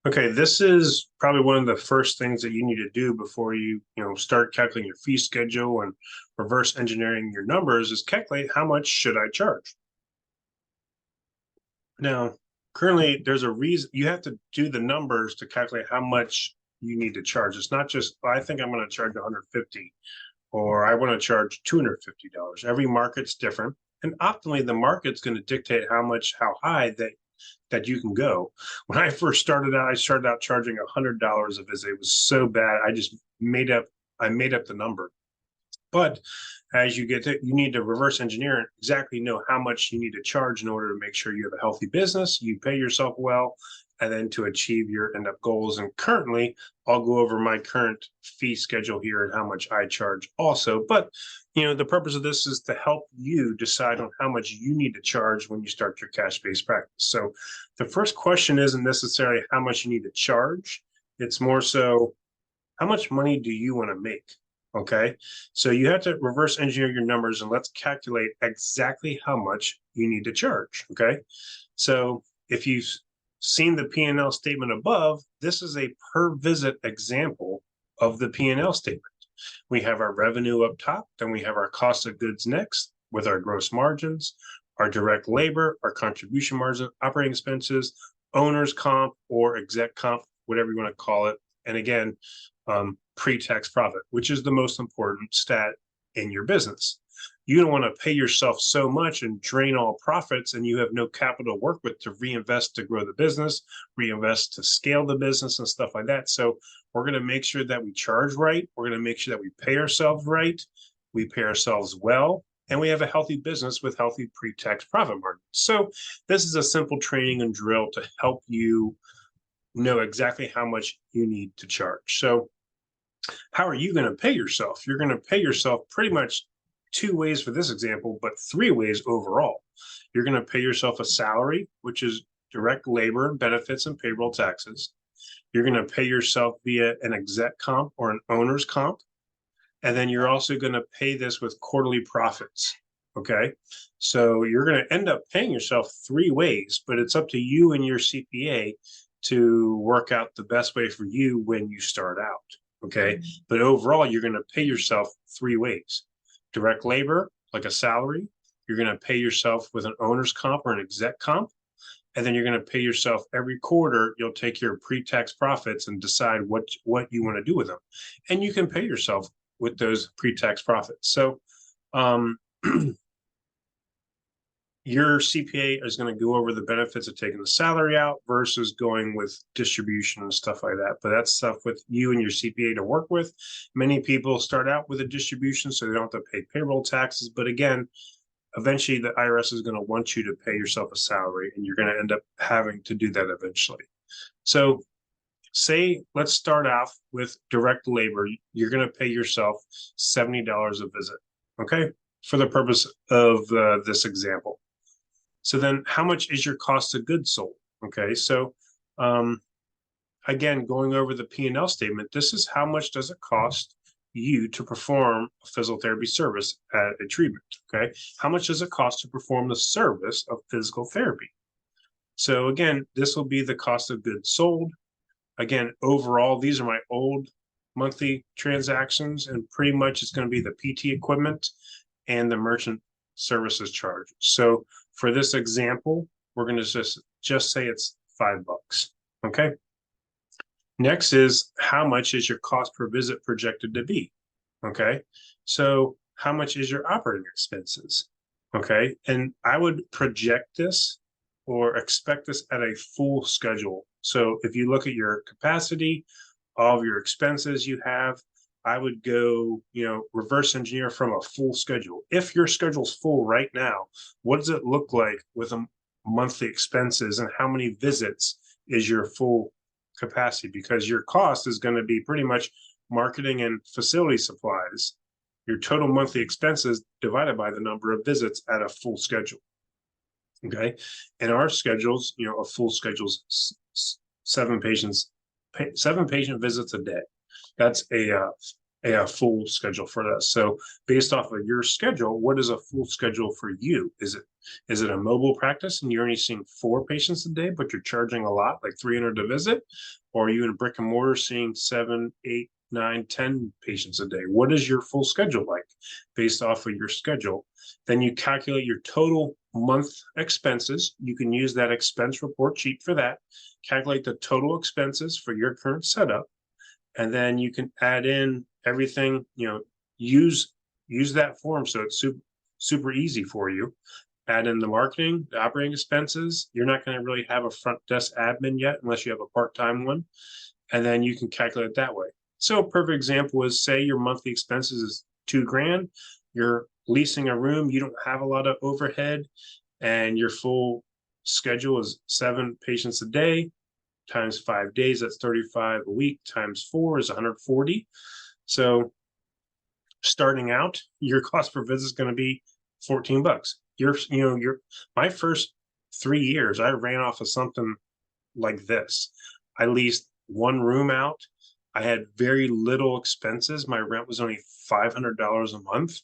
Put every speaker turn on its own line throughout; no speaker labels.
Okay, this is probably one of the first things that you need to do before you start calculating your fee schedule and reverse engineering your numbers is calculate how much should I charge. Now, currently there's a reason you have to do the numbers to calculate how much you need to charge. It's not just, I think I'm going to charge 150 or I want to charge $250. Every market's different. And optimally, the market's going to dictate how high that you can go. When I first started out, I started out charging $100 a visit. It was so bad. I made up the number. But as you get to, you need to reverse engineer and exactly know how much you need to charge in order to make sure you have a healthy business, you pay yourself well, and then to achieve your end up goals. And currently, I'll go over my current fee schedule here and how much I charge also. But the purpose of this is to help you decide on how much you need to charge when you start your cash-based practice. So the first question isn't necessarily how much you need to charge. It's more so how much money do you want to make? Okay, so you have to reverse engineer your numbers and let's calculate exactly how much you need to charge. Okay, so if you've seen the P&L statement above, this is a per visit example of the P&L statement. We have our revenue up top, then we have our cost of goods next with our gross margins, our direct labor, our contribution margin, operating expenses, owner's comp or exec comp, whatever you want to call it. And again, pre-tax profit, which is the most important stat in your business. You don't want to pay yourself so much and drain all profits and you have no capital to work with to reinvest to grow the business, reinvest to scale the business and stuff like that. So we're going to make sure that we charge right. We're going to make sure that we pay ourselves right. We pay ourselves well. And we have a healthy business with healthy pre-tax profit margins. So this is a simple training and drill to help you know exactly how much you need to charge. So how are you going to pay yourself? You're going to pay yourself pretty much two ways for this example, but three ways overall. You're going to pay yourself a salary, which is direct labor and benefits and payroll taxes. You're going to pay yourself via an exec comp or an owner's comp. And then you're also going to pay this with quarterly profits. Okay. So you're going to end up paying yourself three ways, but it's up to you and your CPA to work out the best way for you when you start out. Okay. But overall, you're going to pay yourself three ways: direct labor, like a salary. You're going to pay yourself with an owner's comp or an exec comp. And then you're going to pay yourself every quarter. You'll take your pre-tax profits and decide what you want to do with them. And you can pay yourself with those pre-tax profits. So your CPA is going to go over the benefits of taking the salary out versus going with distribution and stuff like that. But that's stuff with you and your CPA to work with. Many people start out with a distribution so they don't have to pay payroll taxes. But again, eventually the IRS is going to want you to pay yourself a salary and you're going to end up having to do that eventually. So let's start off with direct labor. You're going to pay yourself $70 a visit, okay, for the purpose of this example. So then how much is your cost of goods sold? Okay, so again, going over the P&L statement, this is how much does it cost you to perform a physical therapy service at a treatment, okay? How much does it cost to perform the service of physical therapy? So again, this will be the cost of goods sold. Again, overall, these are my old monthly transactions, and pretty much it's going to be the PT equipment and the merchant services charge. So for this example, we're going to just say it's $5. Okay. Next is how much is your cost per visit projected to be? Okay. So how much is your operating expenses? Okay. And I would project this or expect this at a full schedule. So if you look at your capacity, all of your expenses you have, I would go, reverse engineer from a full schedule. If your schedule's full right now, what does it look like with a monthly expenses and how many visits is your full capacity? Because your cost is going to be pretty much marketing and facility supplies, your total monthly expenses divided by the number of visits at a full schedule. Okay. And our schedules, a full schedule's 7 patient visits a day. That's a a full schedule for this. So based off of your schedule, what is a full schedule for you? Is it a mobile practice and you're only seeing 4 patients a day, but you're charging a lot, like 300 a visit? Or are you in brick and mortar seeing 7, 8, 9, 10 patients a day? What is your full schedule like based off of your schedule? Then you calculate your total month expenses. You can use that expense report sheet for that. Calculate the total expenses for your current setup. And then you can add in everything, use that form so it's super easy for you. Add in the marketing, the operating expenses. You're not going to really have a front desk admin yet unless you have a part-time one. And then you can calculate it that way. So a perfect example is, say your monthly expenses is $2,000. You're leasing a room. You don't have a lot of overhead, and your full schedule is 7 patients a day times 5 days. That's 35 a week times 4 is 140. So starting out, your cost per visit is going to be $14. My first 3 years, I ran off of something like this. I leased one room out. I had very little expenses. My rent was only $500 a month.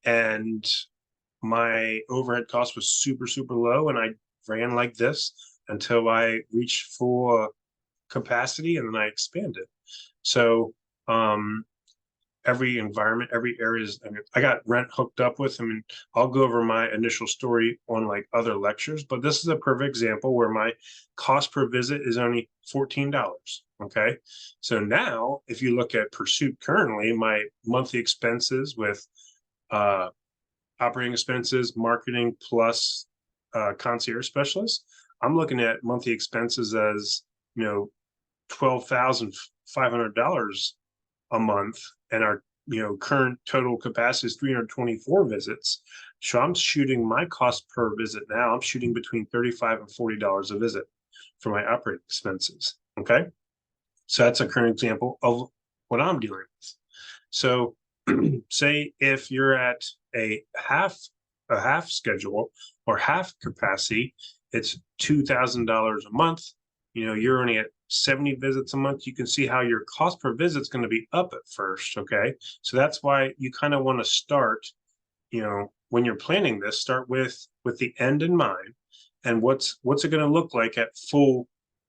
And my overhead cost was super low. And I ran like this until I reached full capacity, and then I expanded. So every environment, every area is, I got rent hooked up with. I'll go over my initial story on like other lectures, but this is a perfect example where my cost per visit is only $14. Okay. So now if you look at Pursuit currently, my monthly expenses with operating expenses, marketing, plus concierge specialist, I'm looking at monthly expenses as, $12,500 a month, and our current total capacity is 324 visits. So I'm shooting my cost per visit now. I'm shooting between $35 and $40 a visit for my operating expenses. Okay, so that's a current example of what I'm dealing with. So say if you're at a half schedule or half capacity, it's $2,000 a month. You're only at 70 visits a month. You can see how your cost per visit is going to be up at first. Okay. So that's why you kind of want to start, when you're planning this, start with the end in mind, and what's it going to look like at full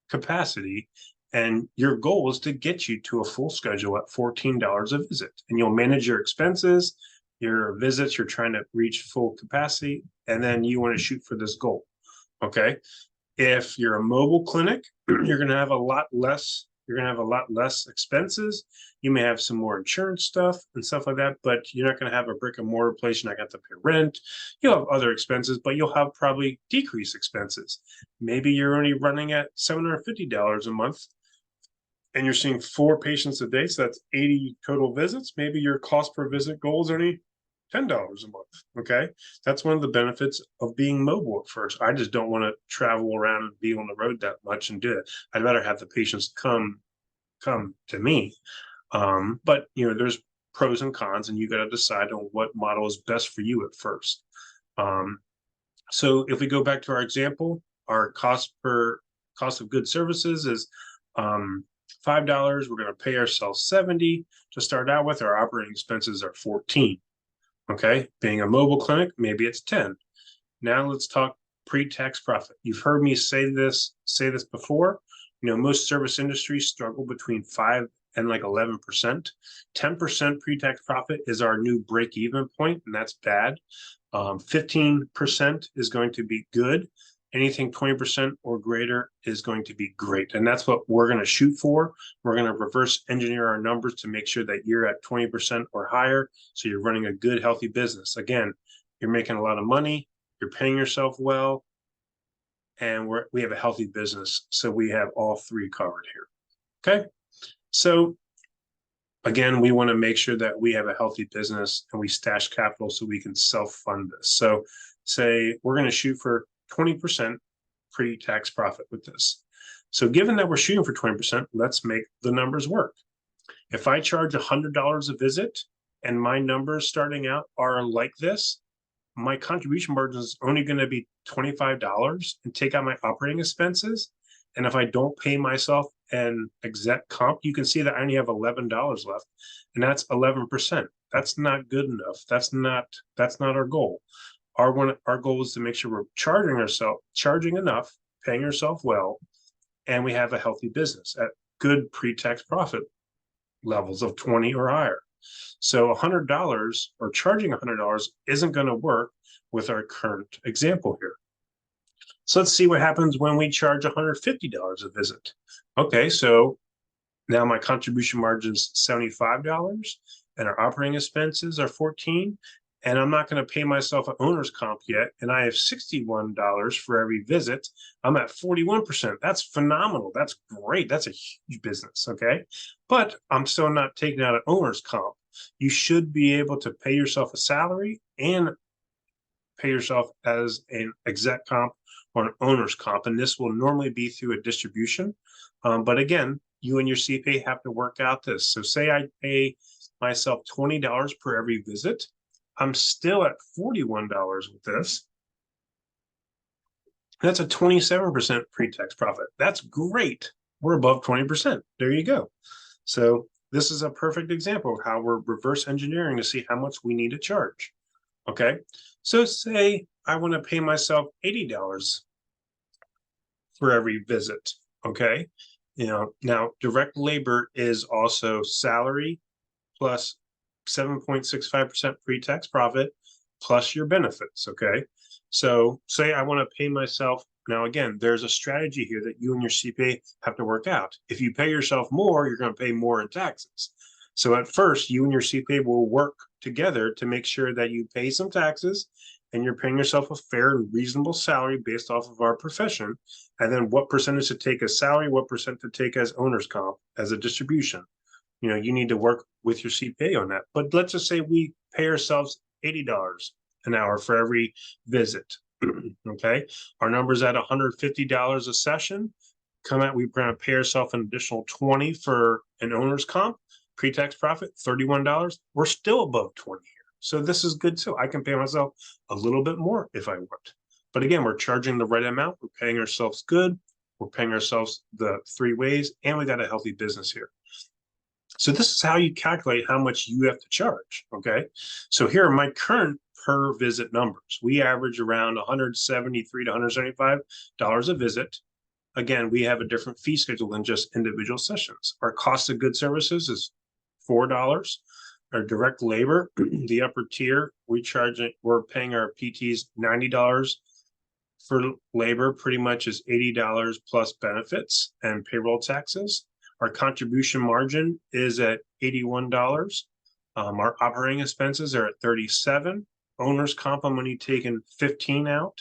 capacity. And your goal is to get you to a full schedule at $14 a visit, and you'll manage your expenses, your visits. You're trying to reach full capacity, and then you want to shoot for this goal. Okay. If you're a mobile clinic, you're going to have a lot less. You're going to have a lot less expenses. You may have some more insurance stuff and stuff like that, but you're not going to have a brick and mortar place. You're not going to have to pay rent. You'll have other expenses, but you'll have probably decreased expenses. Maybe you're only running at $750 a month, and you're seeing 4 patients a day. So that's 80 total visits. Maybe your cost per visit goal is only $10 a month. Okay. That's one of the benefits of being mobile at first. I just don't want to travel around and be on the road that much and do it. I'd rather have the patients come to me. But there's pros and cons, and you got to decide on what model is best for you at first. So if we go back to our example, our cost of goods services is $5. We're going to pay ourselves $70 to start out with. Our operating expenses are $14. Okay, being a mobile clinic, maybe it's 10. Now let's talk pre-tax profit. You've heard me say this before. Most service industries struggle between 5 and like 11%. 10% pre-tax profit is our new break-even point, and that's bad. 15% is going to be good. Anything 20% or greater is going to be great. And that's what we're going to shoot for. We're going to reverse engineer our numbers to make sure that you're at 20% or higher. So you're running a good, healthy business. Again, you're making a lot of money, you're paying yourself well, and we have a healthy business. So we have all 3 covered here. Okay. So again, we want to make sure that we have a healthy business and we stash capital so we can self-fund this. So say we're going to shoot for 20% pre-tax profit with this. So given that we're shooting for 20%, let's make the numbers work. If I charge $100 a visit and my numbers starting out are like this, my contribution margin is only going to be $25 and take out my operating expenses. And if I don't pay myself and exec comp, you can see that I only have $11 left, and that's 11%. That's not good enough. That's not our goal. Our goal is to make sure we're charging enough, paying ourselves well, and we have a healthy business at good pre-tax profit levels of 20 or higher. So $100 or charging $100 isn't going to work with our current example here. So let's see what happens when we charge $150 a visit. Okay, so now my contribution margin is $75 and our operating expenses are $14, and I'm not going to pay myself an owner's comp yet, and I have $61 for every visit. I'm at 41%. That's phenomenal. That's great. That's a huge business, okay? But I'm still not taking out an owner's comp. You should be able to pay yourself a salary and pay yourself as an exec comp or an owner's comp, and this will normally be through a distribution. But again, you and your CPA have to work out this. So say I pay myself $20 per every visit. I'm still at $41 with this. That's a 27% pre-tax profit. That's great. We're above 20%. There you go. So this is a perfect example of how we're reverse engineering to see how much we need to charge. Okay. So say I want to pay myself $80 for every visit. Okay. Now direct labor is also salary plus 7.65% pre-tax profit plus your benefits. Okay. So say I want to pay myself. Now, again, there's a strategy here that you and your CPA have to work out. If you pay yourself more, you're going to pay more in taxes. So at first, you and your CPA will work together to make sure that you pay some taxes and you're paying yourself a fair and reasonable salary based off of our profession. And then what percentage to take as salary, what percent to take as owner's comp, as a distribution. You need to work with your CPA on that. But let's just say we pay ourselves $80 an hour for every visit. Okay. Our number's at $150 a session. We're going to pay ourselves an additional 20 for an owner's comp, pre-tax profit, $31. We're still above 20 here. So this is good too. I can pay myself a little bit more if I want. But again, we're charging the right amount. We're paying ourselves good. We're paying ourselves the 3 ways, and we got a healthy business here. So this is how you calculate how much you have to charge, okay? So here are my current per visit numbers. We average around $173 to $175 a visit. Again, we have a different fee schedule than just individual sessions. Our cost of goods services is $4. Our direct labor, the upper tier, we're paying our PTs $90 for labor, pretty much is $80 plus benefits and payroll taxes. Our contribution margin is at $81. Our operating expenses are at $37. Owner's comp, I'm only taking $15 out.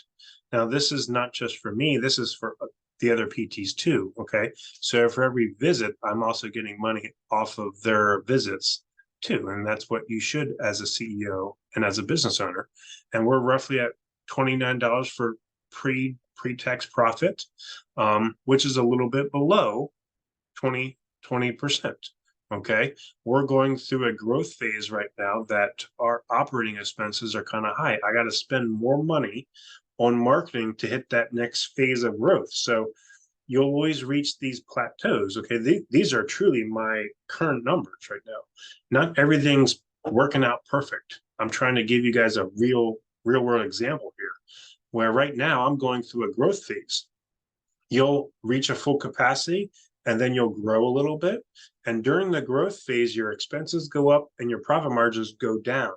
Now, this is not just for me. This is for the other PTs too, okay? So for every visit, I'm also getting money off of their visits too. And that's what you should as a CEO and as a business owner. And we're roughly at $29 for pre-tax profit, which is a little bit below 20%. Okay. We're going through a growth phase right now that our operating expenses are kind of high. I got to spend more money on marketing to hit that next phase of growth. So you'll always reach these plateaus. Okay. These are truly my current numbers right now. Not everything's working out perfect. I'm trying to give you guys a real world example here, where right now I'm going through a growth phase. You'll reach a full capacity and then you'll grow a little bit. And during the growth phase, your expenses go up and your profit margins go down.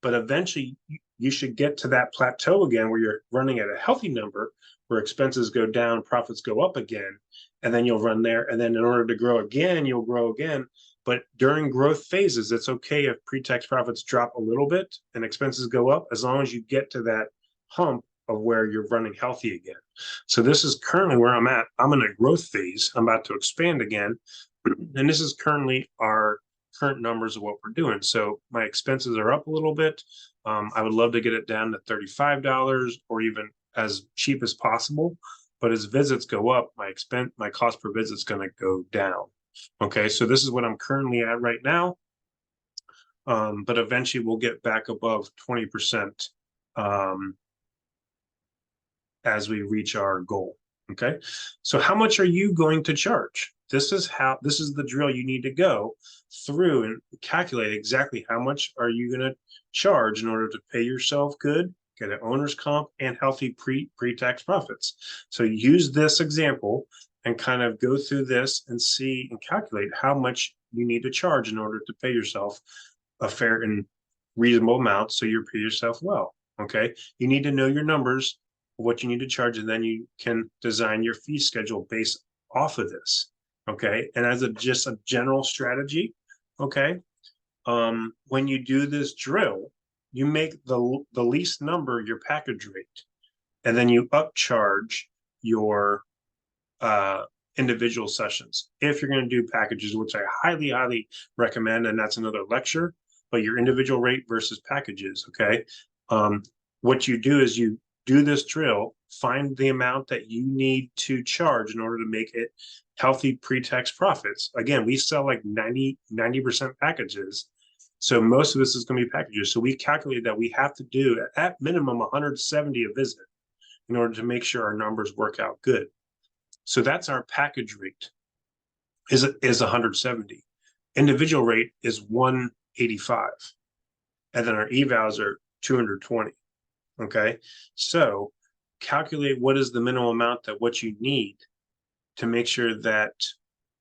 But eventually you should get to that plateau again where you're running at a healthy number, where expenses go down, profits go up again, and then you'll run there. And then in order to grow again, you'll grow again. But during growth phases, it's okay if pre-tax profits drop a little bit and expenses go up, as long as you get to that hump of where you're running healthy again. So this is currently where I'm at. I'm in a growth phase. I'm about to expand again. And this is currently our current numbers of what we're doing. So my expenses are up a little bit. I would love to get it down to $35 or even as cheap as possible. But as visits go up, my cost per visit is going to go down. Okay, so this is what I'm currently at right now. But eventually we'll get back above 20% as we reach our goal. Okay. So how much are you going to charge? This is the drill you need to go through and calculate exactly how much are you going to charge in order to pay yourself good, get an owner's comp, and healthy pre-tax profits. So use this example and kind of go through this and see and calculate how much you need to charge in order to pay yourself a fair and reasonable amount so you pay yourself well. Okay. You need to know your numbers, what you need to charge, and then you can design your fee schedule based off of this. Okay. And as just a general strategy, okay, when you do this drill, you make the least number your package rate, and then you upcharge your individual sessions. If you're going to do packages, which I highly recommend, and that's another lecture, but your individual rate versus packages. Okay. What you do is you do this drill, find the amount that you need to charge in order to make it healthy pre-tax profits. Again, we sell like 90% packages. So most of this is going to be packages. So we calculated that we have to do at minimum 170 a visit in order to make sure our numbers work out good. So that's our package rate is 170. Individual rate is 185. And then our evals are 220. Okay. So calculate what is the minimum amount that what you need to make sure that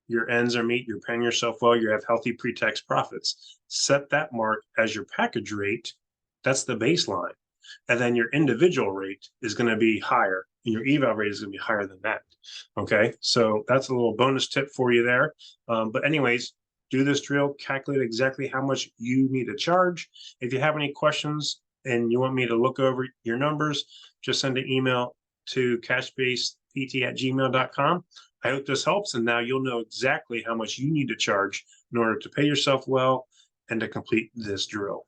your ends are meet, you're paying yourself well, you have healthy pre-tax profits. Set that mark as your package rate. That's the baseline. And then your individual rate is going to be higher, and your eval rate is going to be higher than that. Okay. So that's a little bonus tip for you there. But anyways, do this drill, calculate exactly how much you need to charge. If you have any questions and you want me to look over your numbers, just send an email to cashbasept@gmail.com. I hope this helps, and now you'll know exactly how much you need to charge in order to pay yourself well and to complete this drill.